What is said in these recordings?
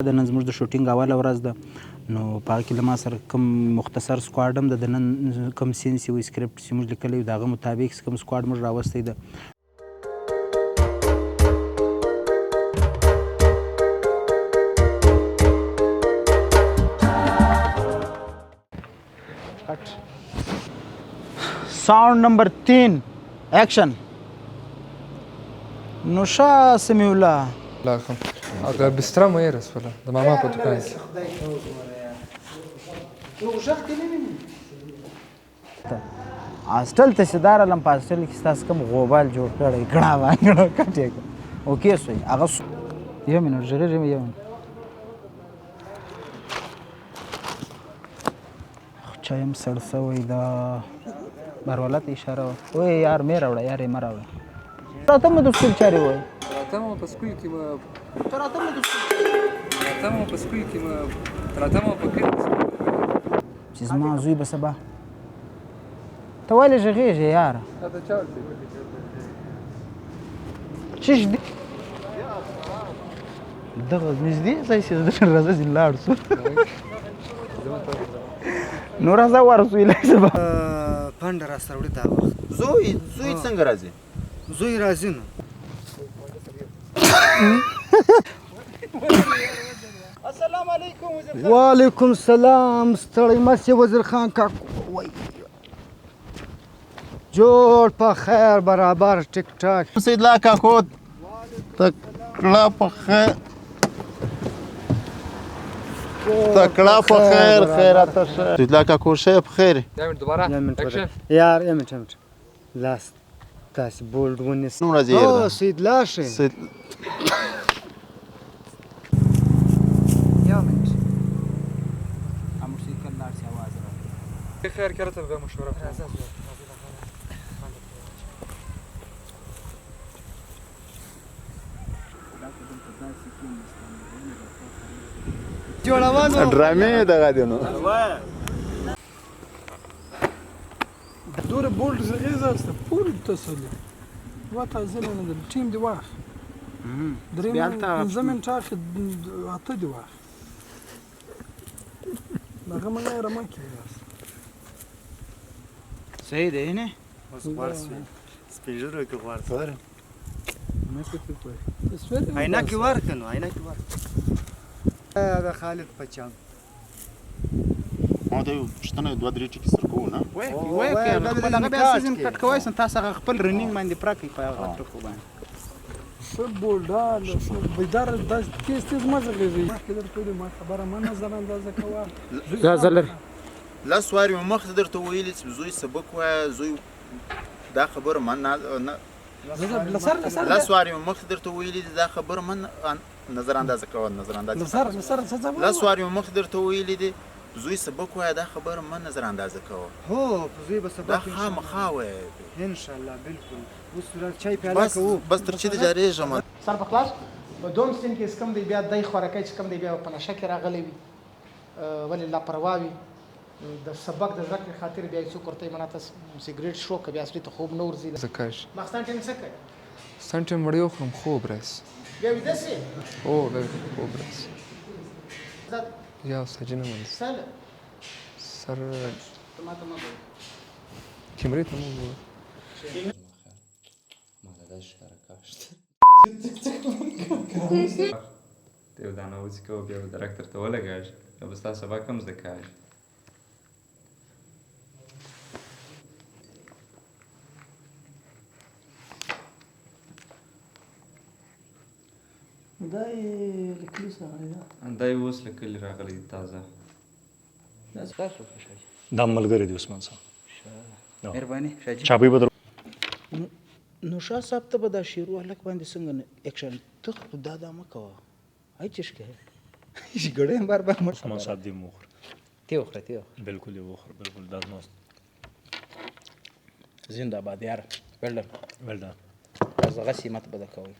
د نن زموږ د شوټینګ اوله ورځ ده نو په هغه کې له ما سره کوم مختصر سکواډ هم د نن کوم سینس وي سکرپټ چې موږ لیکلی د هغه مطابق کوم سکواډ موږ راوستی ده. ساوند نمبر 3 اکشن. نوشا سمیع الله لاکم هغه بستره مې رسوله د ماما په دکان کې. هاسټل ته چې دارالم په هاسټل کې ستاسو کوم غوبال جوړ کړی ګڼه وانګړه کټې اوکې سوی هغه یو منټ ژغېږم یو منټ چای هم سړ سوی ده باروالا ته اشاره وایي یار مې راوړه یار یې مه راوړه راته مو د سکول چارې وایي راته مو په سکول کې به راته مو په کلي چې زما زوی به سبا ته ولې غږېږې یاره چش دی دغه نږدې ځای چې راځه چې لاړ شو نو راځه ورسو ایله سبا پنډه راسره وړي دا وخت زوی څنګه راځي؟ زوی راځي نو السلام علیکم وعلیکم السلام ستړی مسی وزیر خان کاکو وای جوړ په خیر برابر ټیک ټاک سید الله کاکو تکړه په خیر خیرات شه سید الله کاکو شه په خیر دوباره اکشن یار یه منټ لاس تاسو بولډ ونیس نو راځي او سید الله شه خیر کړه ته به مشوره جوړوانو ډرامې دغه دی نو دوره بولد زغیزه است پول تسلی وقت زمین در تیم دی واخ دریم زمین چاخ اته دی واخ دغه مګه رمکی صحیح دی نه سپیجرو کې ورسره نه پکې کوی عینا کې ورکنو عینا کې ورک دا خالد پچام ما ته یو پښتنه دوه درې ټکي سره کوو نه وای خپل هغه بیا سیزن کټ کوی سن تاسو هغه خپل رنینګ باندې پراکې په هغه ټکو باندې فوتبال دا بیدار د تیز مزه لري ما کدر ټول ما خبره ما نظر اندازه کوه دا زلر لاس واري مخ درته ویلي چې زوی سبق وایه زوی دا خبره من لاس واري مخ درته ویلي دا خبره من نظر اندازه کوه لاس واري مخ درته ویلي دي زوی سبق وایه دا خبره من نظر اندازه کوه هو زوی به سبق دا خامخا وایه ان شاء الله بالکل اوس چای پیاله کوو بس تر چې د جارېږم سر په خلاص په دوم سین کې کم دی بیا دای خوراکای چې کم دی بیا په نشه کې راغلی وي ولې لاپروا وي د سبق د ذکر خاطر بیا څوک ورته مناته سیګریټ شو که بیا اصلي ته خوب نه ورځي زکاش ماخستان ټیم څه کوي سنټم وړیو خرم خوب راس بیا ویده سي او به خوب راس زاد یا سجنه من سل سر تماته ما کیمری ته مو ته یو دانه وڅکه بیا به ډاکټر ته ولګېږي بیا به ستا سبق هم زده کېږي دا یې لیکلي راغلی ده دا یې اوس له کلي راغلی دی تازه دا ملګری دی عثمان صاحب مهرباني شاجي چابي بدر نو شاه صاحب ته به دا شیرو هلک باندې څنګه اکشن ته خو دا مه کوه هی چشکه ګړی بار عثمان صاحب دی مخر تی وخوره بالکل یې وخر بالکل دا مست زنده باد یار ولډن ولدا از هغه سیمت به دا کوئ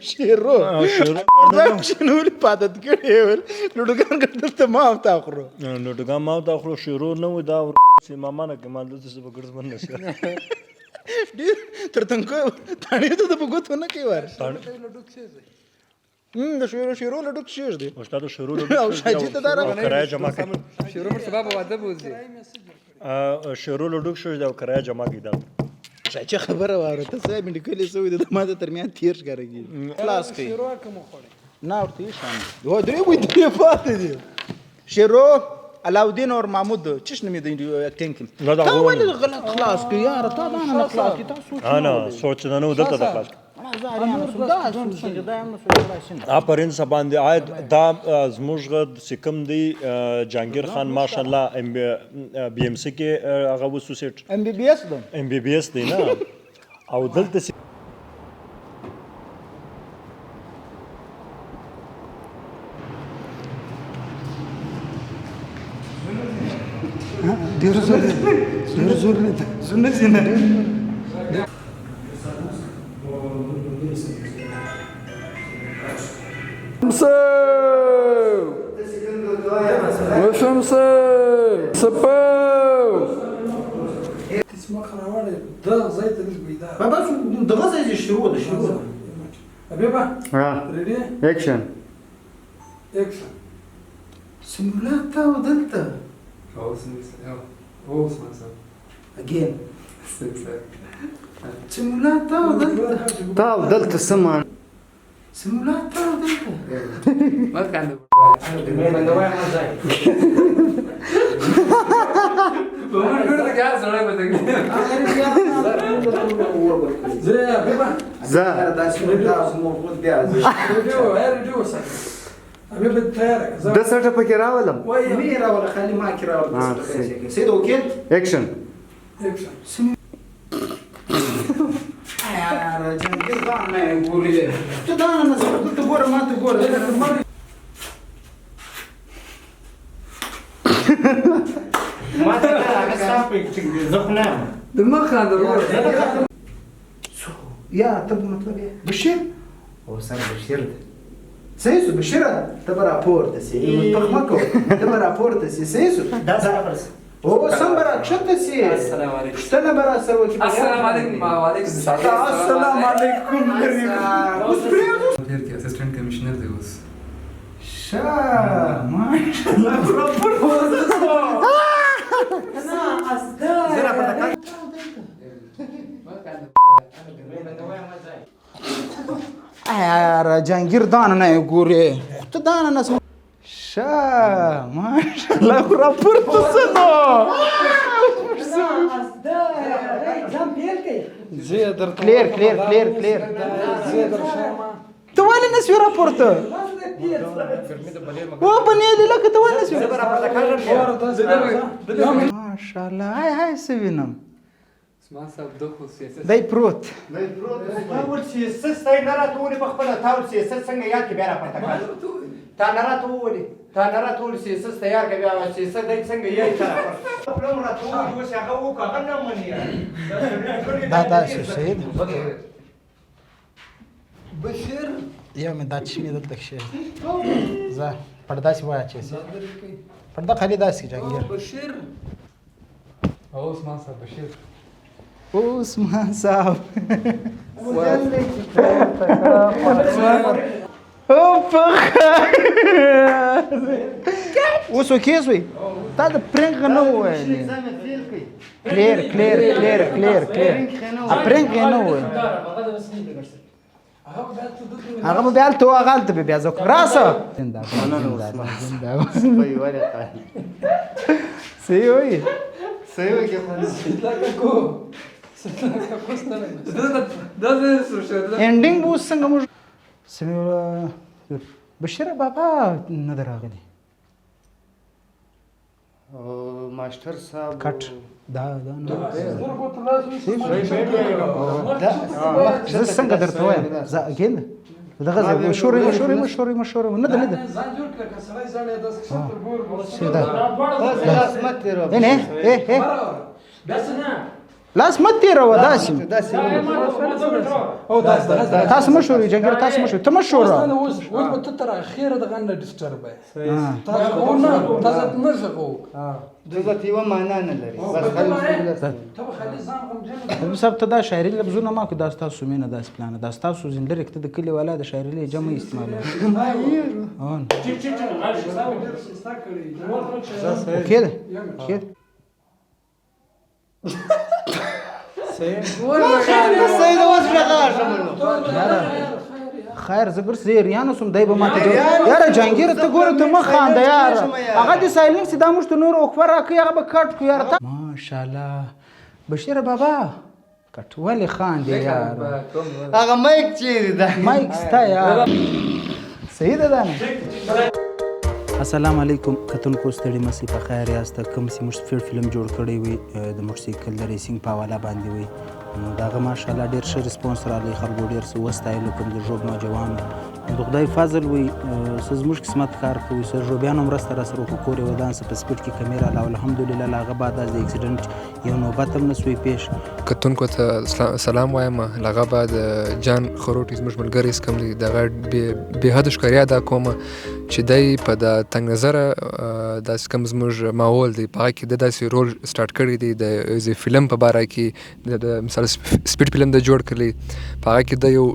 شیرو شنو پاتت کړي ول لوډګان ګرځته ما او تا خورو لوډګان ما او تا خورو شیرو نه و دا چې ماما نه کې ما دلته څه بګړز من نشه ډېر تر تنکو تاڼې ته د په ګوتو نه کوي وار د شیرو لډوک شیش دی استاد شروع او شاجي ته دا راغلی کرایه جمع کړي شروع مر سبب واده بوزي شروع لډوک شو دا کرایه جمع کړي دا شاجي خبره واره ته صاحب میډیکل سوي د ما د ترمیان تیر ښکارېږي خلاص کوي شروع کوم خوړې نه ورته یې شان و درې وې درې پاتې دي شیرو علاودین اور محمود چش نمی دی اکټینګ نه دا تا ولې غلط خلاص کی یار تا دا نه خلاص کی تاسو انا سوچ نه نو دلته د خلاص پرین سبان دی آید دا زموږ غد سکم دی جهانگیر خان ماشاءالله بی ام سی کې هغه وسوسیټ ام بی بی ایس ده ام بی بی ایس دی نه او دلته ډیر زور دی زونه زینه اسمه خراوړې دا ځای ته نس بيدا بابا دغه ځای شروع ده حبيبه ها ريدي اکشن اكشن سیمولات او دلته اگین سیمولات او دلته تا دلته سمان سیمولات او دلته ما كان زي حبيبه زه ريديو حبيبه تارك د سټه پکې راولم میرا ولا خالي ما كرا ولا سيد وكيل اکشن اكشن يا رجل قطعنا يقول لي تدانا نزل تقول ما تقول ما تقول زخنا دماغ هذا يا طب مطلب ايه بشير هو سنة بشير ده سيسو بشيرة تبى رابور تسي مطبخمكو تبى رابور تسي سيسو ده زعبرس هو سنبرا شتسي السلام عليكم شتنا برا سروكي السلام عليكم وعليكم السلام عليكم مدير کې اسسټنټ کمشنر دی اوس شا ما شاء الله رابور انا اصدار جهانگیر دانا نه ګوري خو دانا نه شا ماشاءالله راپور تسنو زي در کلیر ته ولې نسوي راپور ته و بنې لکه ته ولې نسوي ماشاءالله هاي سوینم اسمان صاحب دغه سیاست دای پروت تاول سیاست ستای نه راټولې په خپله تاول سیاست څنګه یاد کې بیا راپورته کړه تا نه راټولې تا نه راټول سیاست تیار کړه بیا سیاست دای څنګه یې ته خپل راټول اوس هغه وکړه نه مني دا سید بشير یا مې دا چې نه دلته شي زه پردا سی وای چې پردا خالي داسې جنگیر بشير او اسمان صاحب بشیر عثمان صاحب اوس وکیس وي تا د پرنګ نه وایي کلیر پرنګ نه وایي هغه مو بیا ته هغه ته بیا ځو راسه سی وي انډینګ مو څنګه مو سمي بشیر بابا نه دراغلی ماستر صاحب کټ دا زه څنګه درته وایم زه اګین دغه مشهور نه ده ځان جوړ کړه کسړای ځاړې د څه ګور سیدا مت نه بس نه لاس مت تېروه داسې او دا تاسو مه شورئ جهانګیر تاسو مه شورئ ته مه شوره اوس به ته تر اخره دغه نه ډسټرب یې تاسو نه تاسو نه زغو دغه یو معنا نه لري بس ته به خالي ځان غمجن حبیب صاحب ته دا شاعري لفظونه ما که دا ستاسو مینه داسې پلانه دا ستاسو زندلریک ته د کلي والا د شاعري جمع استعمالوه اوکې ده اوکې ده خیر زه ګرځې ریانو سم دی به ماته یاره جهانګیر ته ګوره ته مه خانده یاره هغه د سایلینګ چې دا موږ ته نور اوخبر راکوي هغه به کټ کړو یاره ماشاءالله بشیر بابا کټ ولې خاندې یاره هغه مایک چیرې ده مایک ستا یاره صحیح ده دا نه السلام علیکم کتونکو ستړي مسئ په خیر یاست کوم چې موږ فلم جوړ کړی وي د موټرسایکل د ریسینګ په حواله باندې وي نو د هغه ماشاءالله ډېر ښه ریسپانس راغلی خلکو ډېر څه وستایلو کوم د ژوب نوجوانو د خدای فضل وي څه زموږ قسمت کار کوي څه ژوبیانو مرسته راسره وکړو کور یې ودان څه په سپیډ کې کمې راله او الحمدلله له هغه بعد د اکسیډنټ یو نوبت هم نه سوی پیښ کتونکو ته سلام وایم له هغه بعد جان خروټي زموږ ملګری څه کوم دی د هغه بې حده شکریا ادا کوم چې دی په د تنګ نظره داسې کوم زموږ ماحول دی په هغه کې د داسې رول سټارټ کړی دی د فلم په باره کې د مثال سپیډ فلم د جوړ کړی په هغه کې د یو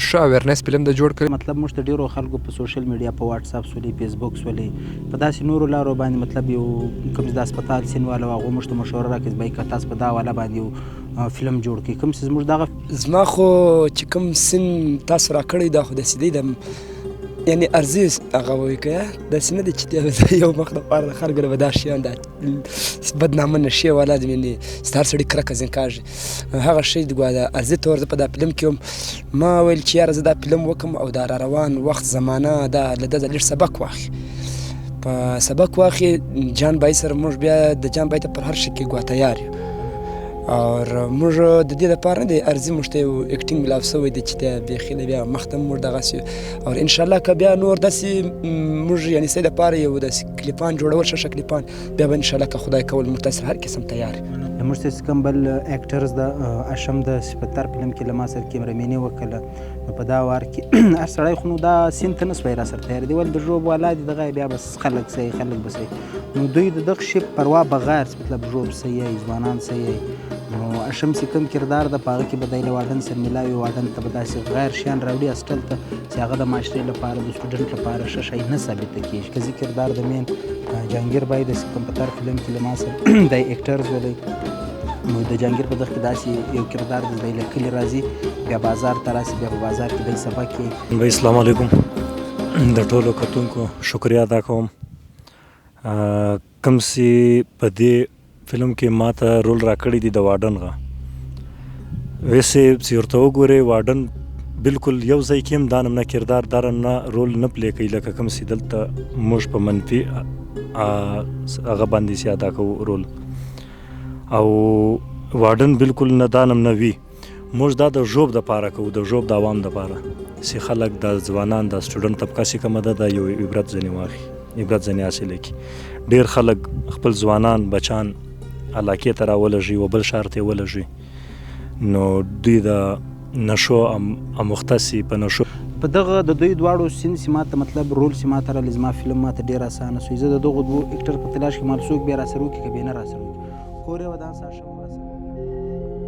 ښه اویرنس فلم د جوړ کړی مطلب موږ ته ډېرو خلکو په سوشل میډیا په واتس اپ سولې فیسبوک سولې په داسې نورو لارو باندې مطلب یو کوم چې د هسپتال سین والا و هغو موږ ته مشوره راکړي چې بای که تاسو په دا والا باندې یو فلم جوړ کړي کوم چې زموږ دغه زما خو چې کوم سین تاسو راکړی دا خو داسې دی د یعنی ارزي هغه وایي که داسې نه دی چې یو مخ دپاره د خلکو نه به دا شیان دا بدنامه نشي والا یعنې ستا هر سړي کرکه ځینې کاږي هغه شی ګویا د ارزي طور زه په دا فلم کې وم ما ویل چې یاره زه دا فلم وکړم او دا را روان وخت زمانه دا له ده د لږ سبق واخلي په سبق واخلي جان بای سره موږ بیا د جان بای ته پر هر شي کې ګویا تیار یو اور موږ د دې لپاره نه دی ارزي موږ ته یو اکټینګ ملاو سوی دی چې دی بیخي له بیا مخته موږ دغسې او انشاءالله که بیا نور داسې موږ یعنې څه لپاره یو داسې کلیپان جوړول ښه ښه کلیپان بیا به انشاءالله که خدای کول موږ تاسې هر قسم تیار موږ ته کوم بل اکټرز د اشم د سپتر فلم کې له ما سره کیمرامیني وکړله نو په دا وار کې هر سړی خو نو دا سین ته نه سوی را سره تیار دی ولې د ژوب والا دي دغه بیا بس خلک صحیح خلک به صحیح نو دوی د دغه شی پروا بغیر مطلب ژوب صحیح ځوانان صحیح نو اشم چې کوم کردار د په هغه کې به دی له واډن سره میلاوي واډن ته به داسې غیر شیان راوړي اسټل ته چې هغه د معاشرې لپاره د سټوډنټ لپاره ښه شی نه ثابته کېږي که زه کردار د مین جهانګیر بای د کمپیوټر فلم کې له ما سره دی اکټرز ولی نو د جهانګیر په دغه کې داسې یو کردار د دی له کلي راځي بیا بازار ته راسي بیا په بازار کې دی سبق کوي السلام علیکم د ټولو کتونکو شکریا ادا کوم کوم چې په دې فلم کې ما ته رول راکړی دی د واډن غه ویسې چې ورته وګورې واډن بالکل یو ځای کې هم دا نه کردار دا نه رول نه پلی کوي لکه کوم چې دلته موږ په منفي هغه باندې چې ادا کوو رول او واډن بالکل نه دا نه وي موږ دا د ژوب دپاره کوو د ژوب د عوام دپاره چې خلک د ځوانان د سټوډنټ طبقه چې کومه ده دا یو عبرت ځنې واخلي عبرت ځنې حاصله کړي ډېر خلک خپل ځوانان بچان علاقې ته راولږي و بل ښار ته یې ولږي نو دوی د نشو اموخته سي په نشو په دغه د دوی دواړو سین چې ما ته مطلب رول چې ما ته رالی زما فلم ما ته ډېر اسانه سوی زه د دغو دوو اکټر په تلاش کې مال څوک بیا راسره وکړي که بیا نه راسره وکړي کور یې ودان ساشم